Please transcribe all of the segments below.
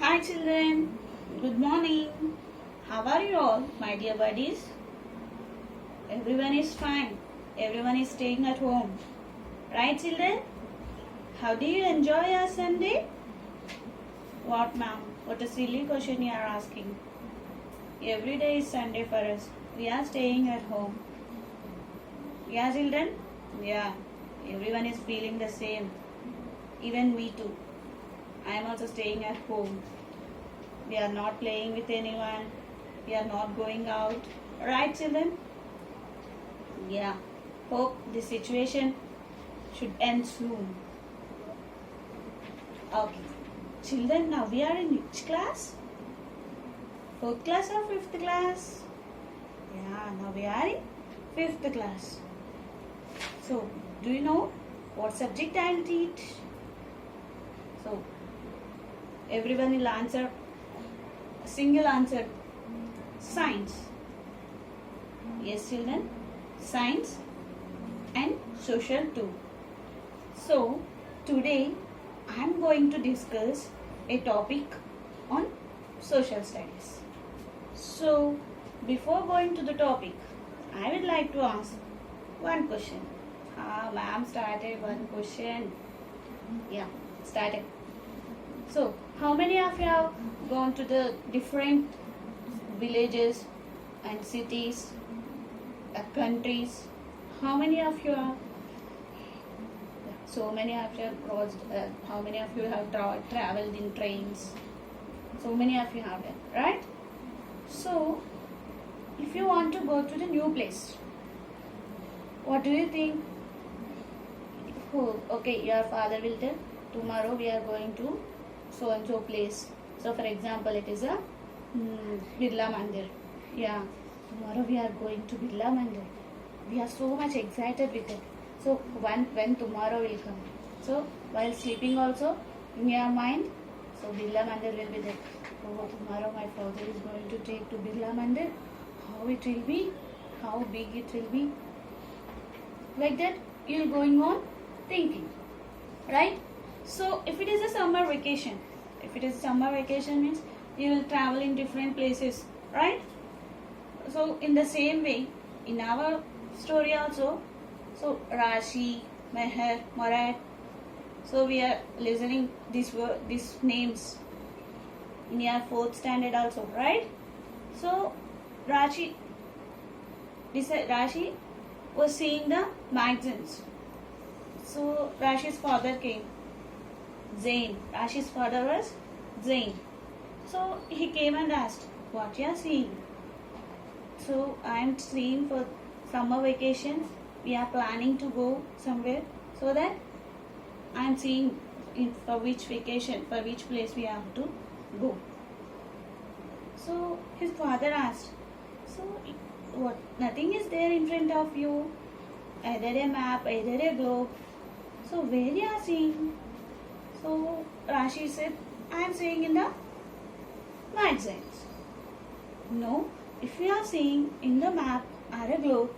Hi children, good morning. How are you all, my dear buddies? Everyone is fine. Everyone is staying at home. Right children? How do you enjoy your Sunday? What ma'am? What a silly question you are asking. Every day is Sunday for us. We are staying at home. Yeah children? Yeah. Everyone is feeling the same. Even me too. I am also staying at home. We are not playing with anyone. We are not going out. Right, children? Yeah. Hope this situation should end soon. Okay. Children, now we are in which class? 4th class or 5th class? Yeah, now we are in 5th class. So, do you know what subject I will teach? So, everyone will answer a single answer. Science. Yes, children. Science and social too. So, today I am going to discuss a topic on social studies. So, before going to the topic, I would like to ask one question. Ma'am started one question. Yeah, started. So, how many of you have gone to the different villages and cities, countries? How many of you are? So many of you have crossed. How many of you have traveled in trains? So many of you have done, right? So, if you want to go to the new place, what do you think? Oh, okay, your father will tell, tomorrow we are going to so and so place. So for example, it is a Birla Mandir. Yeah, tomorrow we are going to Birla Mandir. We are so much excited with it. So when tomorrow will come. So while sleeping also in your mind, so Birla Mandir will be there. Oh, tomorrow my father is going to take to Birla Mandir. How it will be? How big it will be? Like that you are going on thinking, right? So if it is a summer vacation, means you will travel in different places, right? So in the same way, in our story also, so Rashi, Meher, Marat, so we are listening these names in your 4th standard also, right? So Rashi was seeing the magazines. So Rashi's father came, Zain. Rashi's father was Zain. So he came and asked, what you are seeing? So I am seeing for summer vacation, we are planning to go somewhere, so that I am seeing for which vacation, for which place we have to go. So his father asked, so what? Nothing is there in front of you, either a map, either a globe. So where you are seeing? So Rashi said, I am seeing in the magazines. No, if you are seeing in the map or a globe,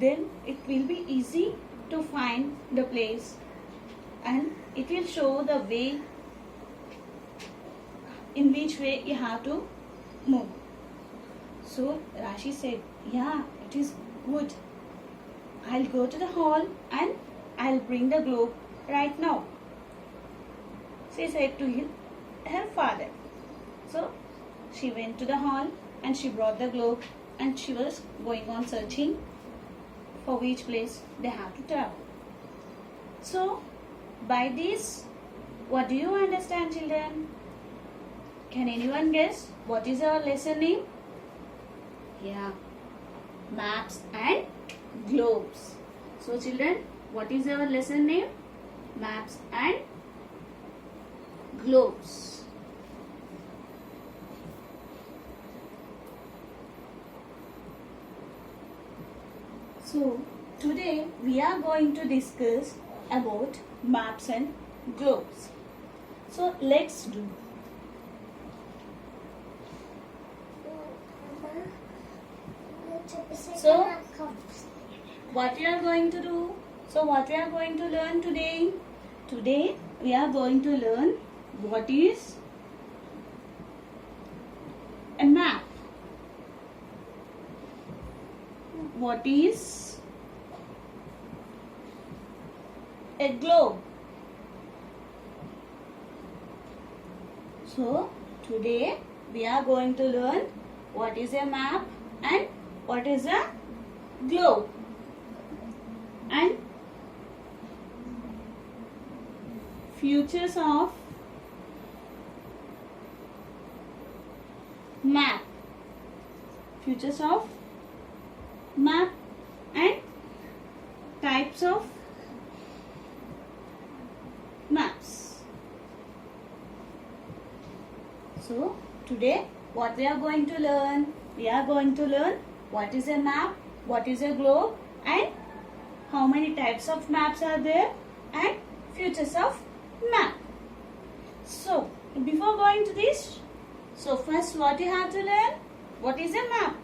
then it will be easy to find the place and it will show the way in which way you have to move. So Rashi said, yeah, it is good. I'll go to the hall and I'll bring the globe right now. She said to her father. So she went to the hall and she brought the globe and she was going on searching for which place they have to travel. So by this, what do you understand, children? Can anyone guess what is our lesson name? Yeah, maps and globes. So children, what is our lesson name? Maps and globes. So today we are going to discuss about maps and globes. So let's do. So what we are going to do? So what we are going to learn today? Today we are going to learn what is what is a globe? So today we are going to learn what is a map and what is a globe, and features of map, features of map and types of maps. So today what we are going to learn? We are going to learn what is a map, what is a globe, and how many types of maps are there, and features of map. So before going to this, so first what you have to learn? What is a map?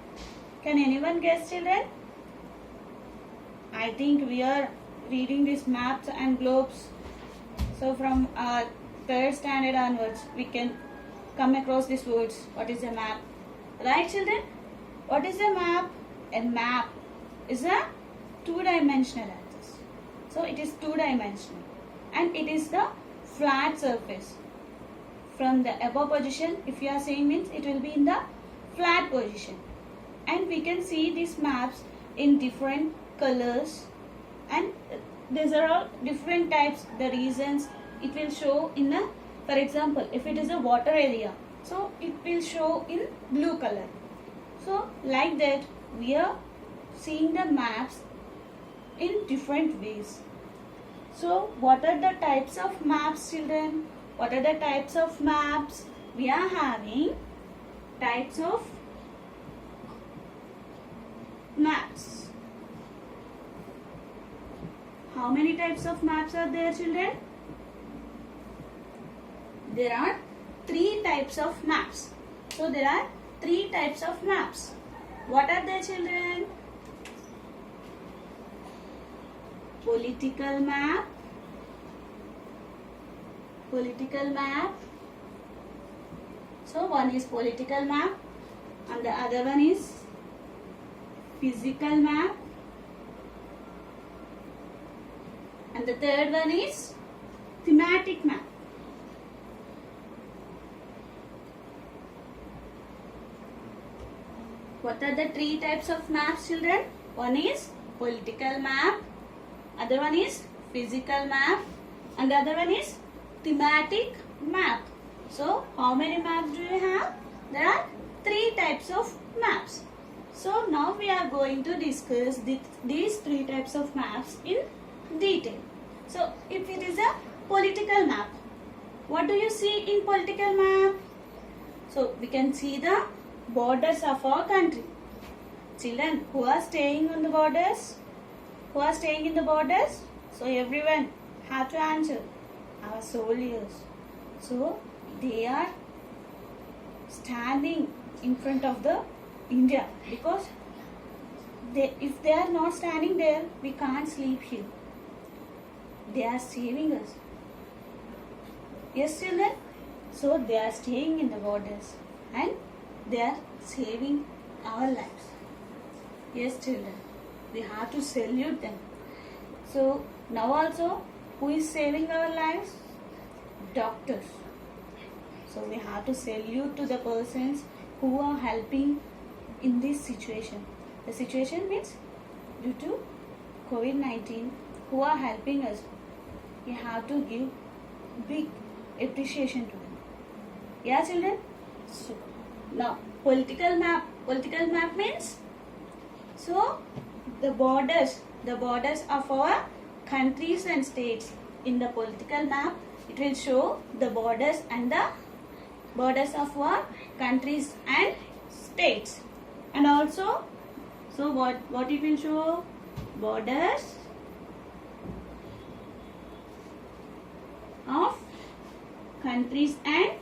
Can anyone guess, children? I think we are reading these maps and globes. So from third standard onwards, we can come across these words. What is a map? Right, children? What is a map? A map is a two-dimensional axis. So it is two-dimensional, and it is the flat surface. From the above position, if you are saying, means it will be in the flat position, and we can see these maps in different colors, and these are all different types. The reasons it will show in a, for example, if it is a water area, so it will show in blue color. So like that we are seeing the maps in different ways. So what are the types of maps, children? What are the types of maps? We are having types of maps. How many types of maps are there, children? There are 3 types of maps. So there are 3 types of maps. What are they, children? Political map, political map. So one is political map, and the other one is physical map, and the third one is thematic map. What are the 3 types of maps, children? One is political map, other one is physical map, and the other one is thematic map. So how many maps do you have? There are 3 types of maps. So now we are going to discuss these 3 types of maps in detail. So if it is a political map, what do you see in political map? So we can see the borders of our country. Children, who are staying on the borders? Who are staying in the borders? So everyone have to answer. Our soldiers. So they are standing in front of the India, because if they are not standing there, we can't sleep here. They are saving us. Yes, children? So they are staying in the borders and they are saving our lives. Yes, children, we have to salute them. So now also, who is saving our lives? Doctors. So we have to salute to the persons who are helping in this situation. The situation means due to COVID-19, who are helping us. We have to give big appreciation to them. Yeah, children? So now political map. Political map means, so the borders of our countries and states. In the political map, it will show the borders and the borders of our countries and states. And also, so what it will show? Borders of countries and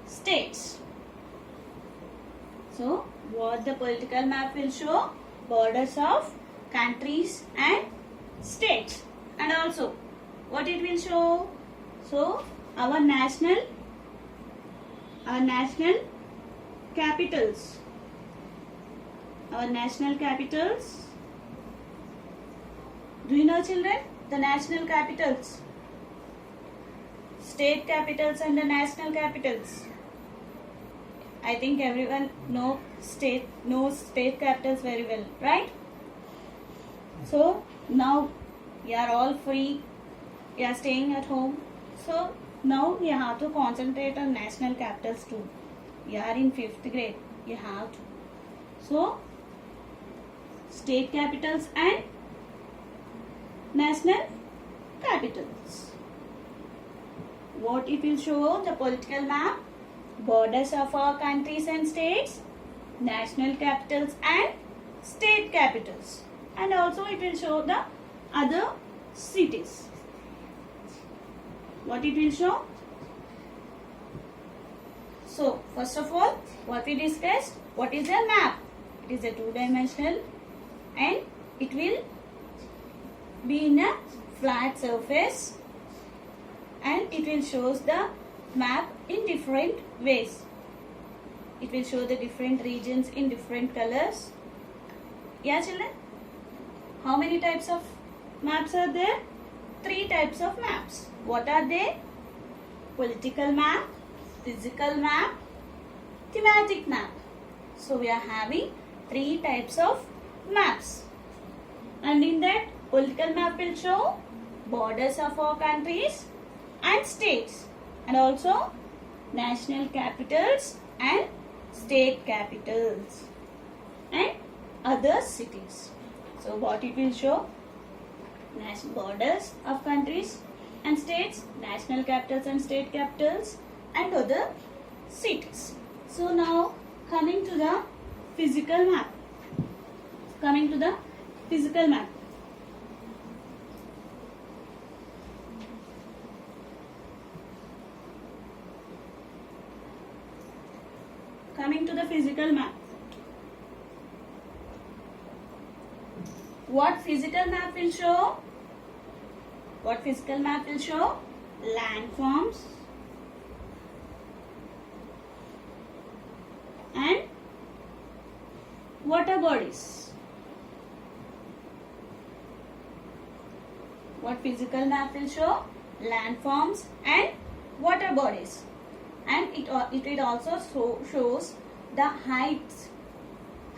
states. So what the political map will show? Borders of countries and states. And also what it will show? So our national capitals. our national capitals. Do you know, children, the national capitals? State capitals and the national capitals. I think everyone knows state capitals very well, right? So now you are all free. You are staying at home. So now you have to concentrate on national capitals too. You are in 5th grade. You have to. So state capitals and national capitals. What it will show? The political map, borders of our countries and states, national capitals and state capitals, and also it will show the other cities. What it will show? So first of all, what we discussed, what is a map? It is a two-dimensional and it will be in a flat surface, and it will show the map in different ways. It will show the different regions in different colors. Yeah, children? How many types of maps are there? 3 types of maps. What are they? Political map, physical map, thematic map. So we are having 3 types of maps. And in that, political map will show borders of our countries and states, and also national capitals and state capitals and other cities. So what it will show? National borders of countries and states, national capitals and state capitals, and other cities. So now coming to the physical map. Coming to the physical map. Coming to the physical map. What physical map will show? What physical map will show? Landforms and water bodies. What physical map will show? Landforms and water bodies. And it also shows the heights.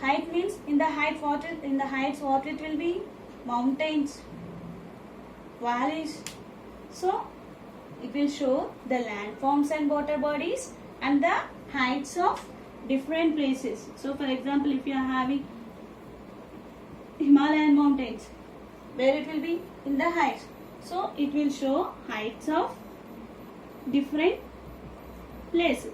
Height means in the heights what it will be? Mountains, valleys. So it will show the landforms and water bodies and the heights of different places. So for example, if you are having Himalayan mountains, where it will be? In the heights. So it will show heights of different places.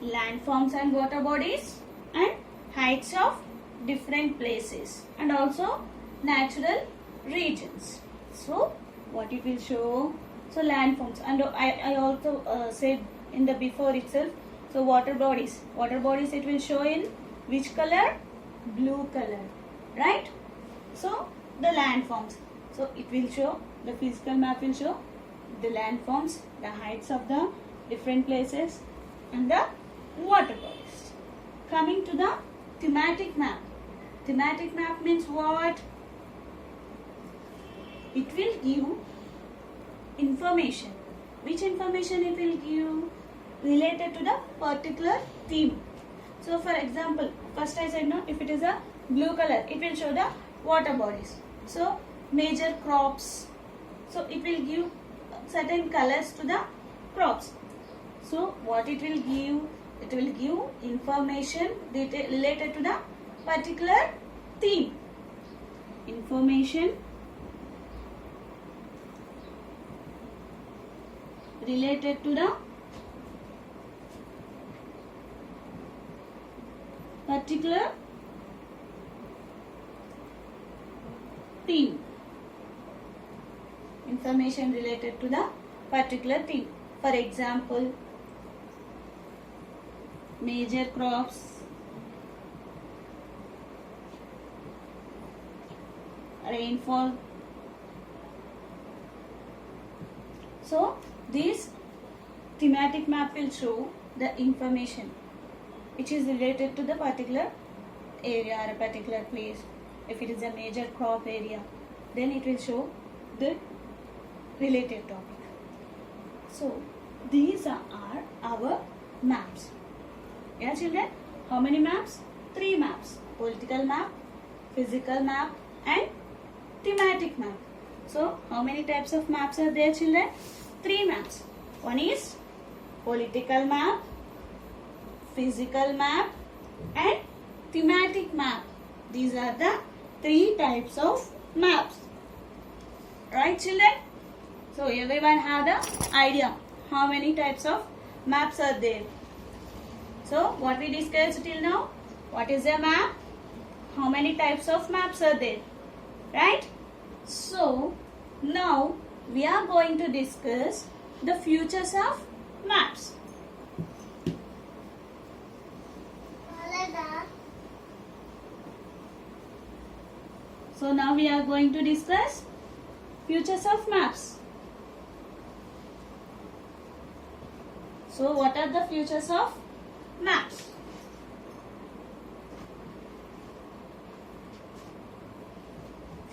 Landforms and water bodies and heights of different places, and also natural regions. So what it will show? So landforms, and I also said in the before itself. So water bodies it will show in which color? Blue color, right? So the landforms, so it will show, the physical map will show the landforms, the heights of the different places, and the water bodies. Coming to the thematic map. Thematic map means what? It will give information. Which information it will give? Related to the particular theme. So for example, first I said no, if it is a blue color, it will show the water bodies. So major crops. So it will give certain colors to the crops. So what it will give? It will give information related to the particular theme. Information related to the particular theme. Information related to the particular theme. For example, major crops, rainfall. So this thematic map will show the information which is related to the particular area or a particular place. If it is a major crop area, then it will show the related topic. So these are our maps. Yeah children, how many maps? 3 maps: political map, physical map and thematic map. So how many types of maps are there children? 3 maps. One is political map, physical map and thematic map. These are the 3 types of maps. Right children? So everyone have the idea how many types of maps are there. So what we discussed till now? What is a map? How many types of maps are there? Right? So now we are going to discuss the features of maps. So now we are going to discuss features of maps. So what are the features of maps?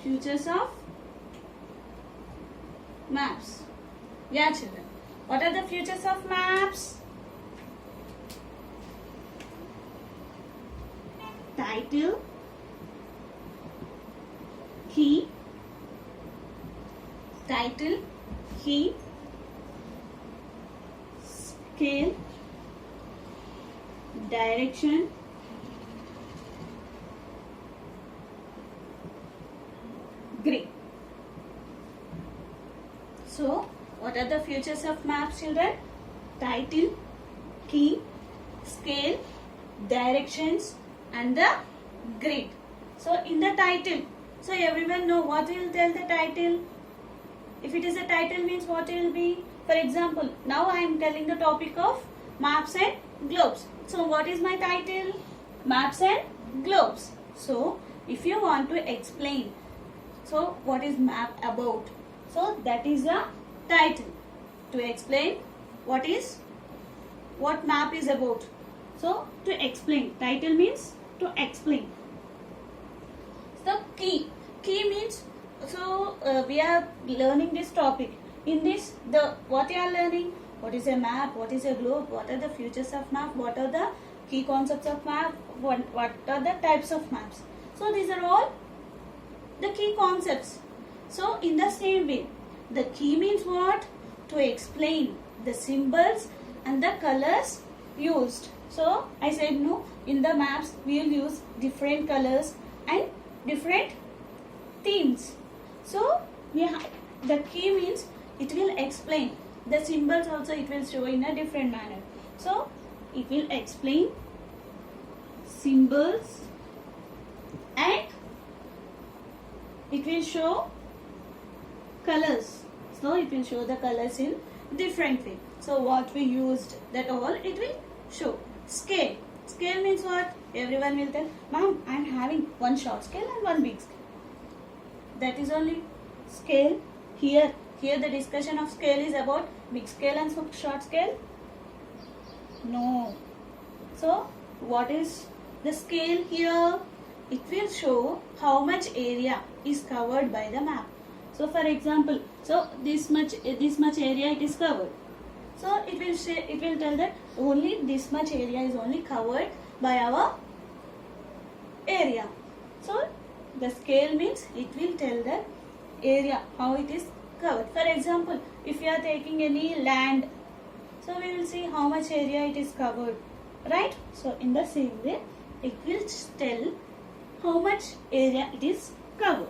Features of maps. Yeah children. What are the features of maps? Title, key, title, key, scale, direction, grid. So, what are the features of maps children? Title, key, scale, directions and the grid. So in the title, so everyone know what will tell the title. If it is a title means what will be. For example, now I am telling the topic of maps and globes. So what is my title? Maps and globes. So if you want to explain, so what is map about? So that is a title. To explain what map is about. So to explain, title means to explain. So key means, so we are learning this topic. In this, what you are learning, what is a map, what is a globe, what are the features of map, what are the key concepts of map, what are the types of maps. So these are all the key concepts. So in the same way, the key means what? To explain the symbols and the colors used. So I said no, in the maps we will use different colors and different themes. So the key means it will explain. The symbols also it will show in a different manner. So it will explain symbols and it will show colors. So it will show the colors in different way. So what we used, that all it will show. Scale. Scale means what? Everyone will tell, ma'am, I am having one short scale and one big scale. That is only scale. Here the discussion of scale is about big scale and short scale. No. So what is the scale here? It will show how much area is covered by the map. So for example, so this much area it is covered. So it will tell that only this much area is only covered by our area. So the scale means it will tell the area how it is covered. For example, if you are taking any land, so we will see how much area it is covered, right? So in the same way, it will tell how much area it is covered.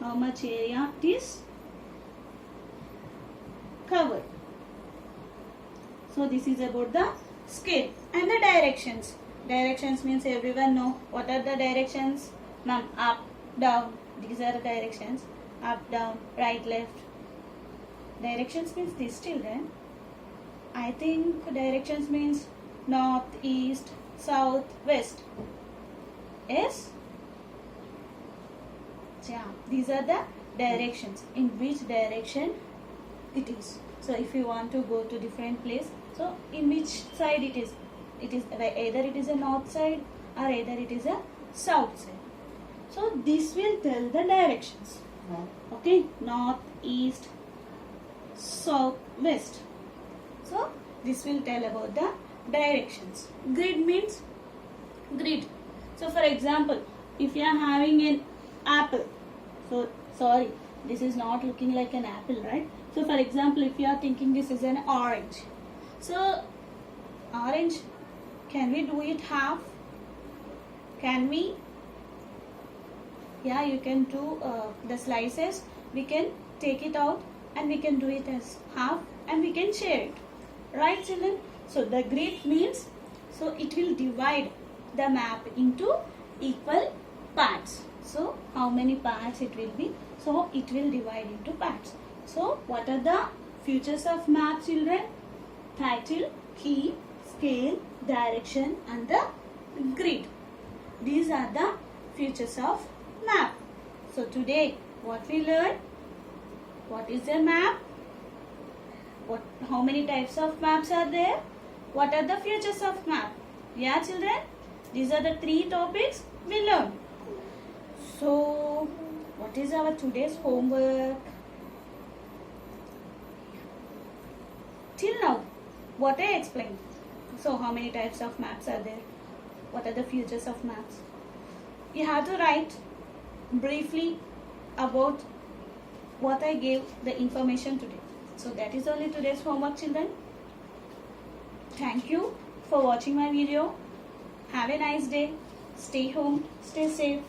How much area it is covered. So this is about the scale. And the directions. Directions means everyone know what are the directions. Ma'am, up, down. These are the directions. Up, down, right, left. Directions means this children. I think directions means north, east, south, west. Yes? Yeah, these are the directions. In which direction it is. So if you want to go to different place, so in which side it is. It is either it is a north side or either it is a south side. So this will tell the directions. Okay, north, east, south, west. So this will tell about the directions. Grid means grid. So for example, if you are having an apple, so sorry, this is not looking like an apple, right? So for example, if you are thinking this is an orange, so orange, can we do it half? Can we? Yeah, you can do the slices. We can take it out and we can do it as half and we can share it, right children? So the grid means, so it will divide the map into equal parts. So how many parts it will be? So it will divide into parts. So what are the features of map, children? Title, key, scale, direction and the grid. These are the features of map. So today what we learned? What is a map? How many types of maps are there? What are the features of map? Yeah children, these are the 3 topics we learned. So what is our today's homework? Till now, what I explained. So how many types of maps are there? What are the features of maps? You have to write briefly about what I gave the information today. So that is only today's homework, children. Thank you for watching my video. Have a nice day. Stay home, stay safe.